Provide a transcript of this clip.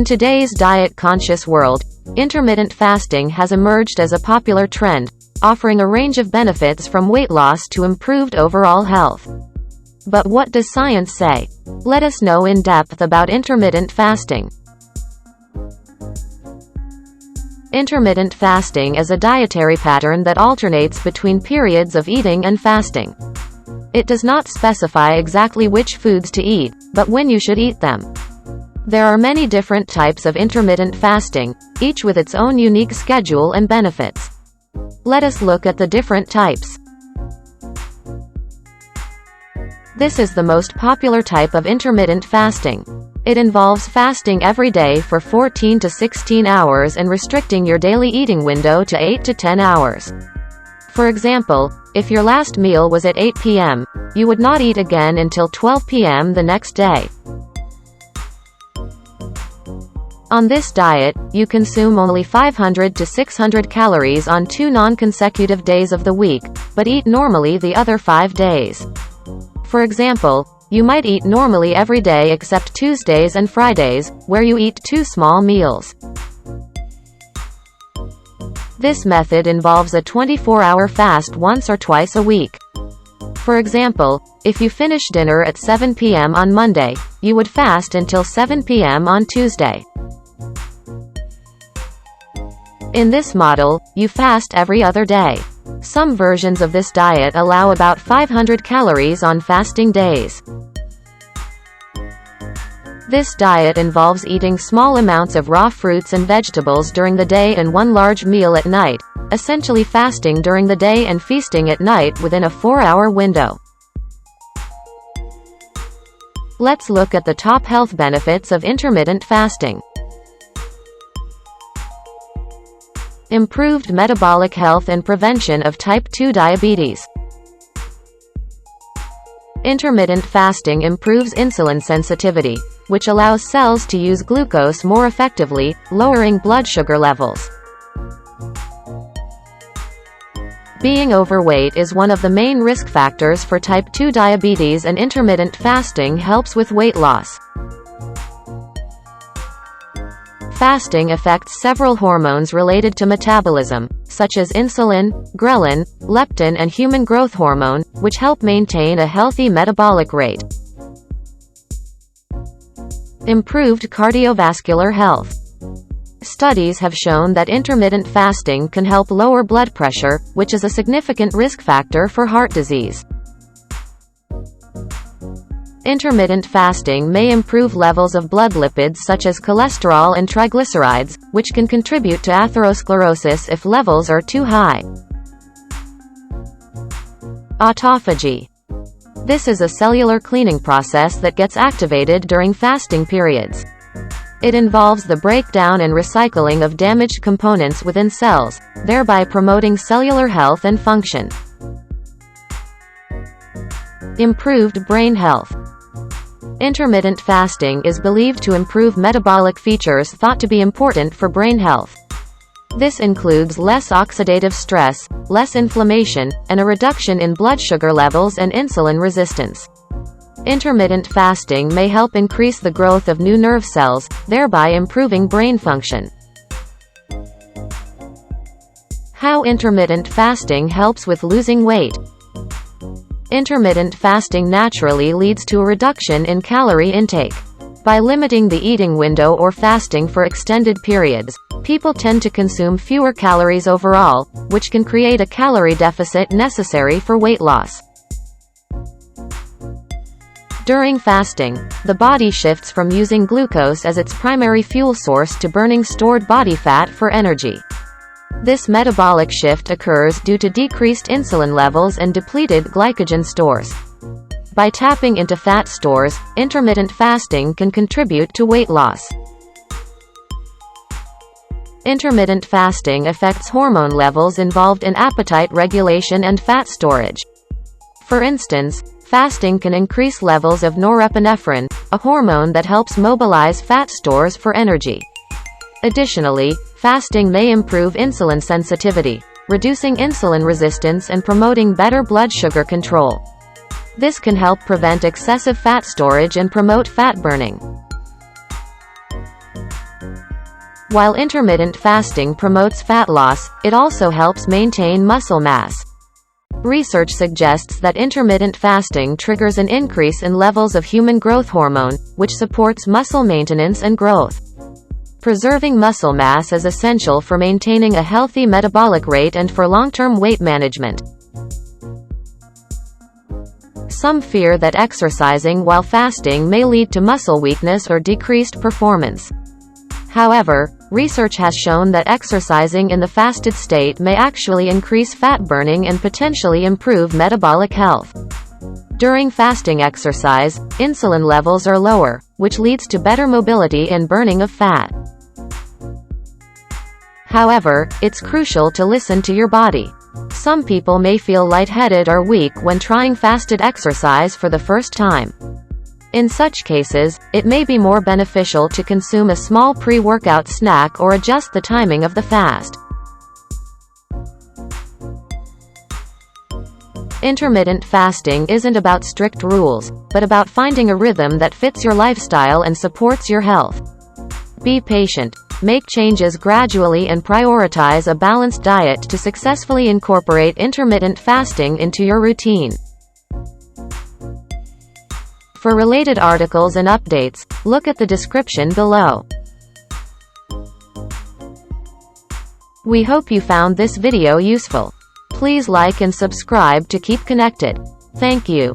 In today's diet-conscious world, intermittent fasting has emerged as a popular trend, offering a range of benefits from weight loss to improved overall health. But what does science say? Let us know in depth about intermittent fasting. Intermittent fasting is a dietary pattern that alternates between periods of eating and fasting. It does not specify exactly which foods to eat, but when you should eat them. There are many different types of intermittent fasting, each with its own unique schedule and benefits. Let us look at the different types. This is the most popular type of intermittent fasting. It involves fasting every day for 14 to 16 hours and restricting your daily eating window to 8 to 10 hours. For example, if your last meal was at 8 p.m., you would not eat again until 12 p.m. the next day. On this diet, you consume only 500 to 600 calories on 2 non-consecutive days of the week, but eat normally the other 5 days. For example, you might eat normally every day except Tuesdays and Fridays, where you eat 2 small meals. This method involves a 24-hour fast once or twice a week. For example, if you finish dinner at 7 p.m. on Monday, you would fast until 7 p.m. on Tuesday. In this model, you fast every other day. Some versions of this diet allow about 500 calories on fasting days. This diet involves eating small amounts of raw fruits and vegetables during the day and 1 large meal at night, essentially fasting during the day and feasting at night within a 4-hour window. Let's look at the top health benefits of intermittent fasting. Improved metabolic health and prevention of type 2 diabetes. Intermittent fasting improves insulin sensitivity, which allows cells to use glucose more effectively, lowering blood sugar levels. Being overweight is one of the main risk factors for type 2 diabetes, and intermittent fasting helps with weight loss. Fasting affects several hormones related to metabolism, such as insulin, ghrelin, leptin and human growth hormone, which help maintain a healthy metabolic rate. Improved cardiovascular health. Studies have shown that intermittent fasting can help lower blood pressure, which is a significant risk factor for heart disease. Intermittent fasting may improve levels of blood lipids such as cholesterol and triglycerides, which can contribute to atherosclerosis if levels are too high. Autophagy. This is a cellular cleaning process that gets activated during fasting periods. It involves the breakdown and recycling of damaged components within cells, thereby promoting cellular health and function. Improved brain health. Intermittent fasting is believed to improve metabolic features thought to be important for brain health. This includes less oxidative stress, less inflammation, and a reduction in blood sugar levels and insulin resistance. Intermittent fasting may help increase the growth of new nerve cells, thereby improving brain function. How intermittent fasting helps with losing weight. Intermittent fasting naturally leads to a reduction in calorie intake. By limiting the eating window or fasting for extended periods, people tend to consume fewer calories overall, which can create a calorie deficit necessary for weight loss. During fasting, the body shifts from using glucose as its primary fuel source to burning stored body fat for energy. This metabolic shift occurs due to decreased insulin levels and depleted glycogen stores. By tapping into fat stores, intermittent fasting can contribute to weight loss. Intermittent fasting affects hormone levels involved in appetite regulation and fat storage. For instance, fasting can increase levels of norepinephrine, a hormone that helps mobilize fat stores for energy. Additionally, fasting may improve insulin sensitivity, reducing insulin resistance and promoting better blood sugar control. This can help prevent excessive fat storage and promote fat burning. While intermittent fasting promotes fat loss, it also helps maintain muscle mass. Research suggests that intermittent fasting triggers an increase in levels of human growth hormone, which supports muscle maintenance and growth. Preserving muscle mass is essential for maintaining a healthy metabolic rate and for long-term weight management. Some fear that exercising while fasting may lead to muscle weakness or decreased performance. However, research has shown that exercising in the fasted state may actually increase fat burning and potentially improve metabolic health. During fasting exercise, insulin levels are lower, which leads to better mobility and burning of fat. However, it's crucial to listen to your body. Some people may feel lightheaded or weak when trying fasted exercise for the first time. In such cases, it may be more beneficial to consume a small pre-workout snack or adjust the timing of the fast. Intermittent fasting isn't about strict rules, but about finding a rhythm that fits your lifestyle and supports your health. Be patient, make changes gradually and prioritize a balanced diet to successfully incorporate intermittent fasting into your routine. For related articles and updates, look at the description below. We hope you found this video useful. Please like and subscribe to keep connected. Thank you.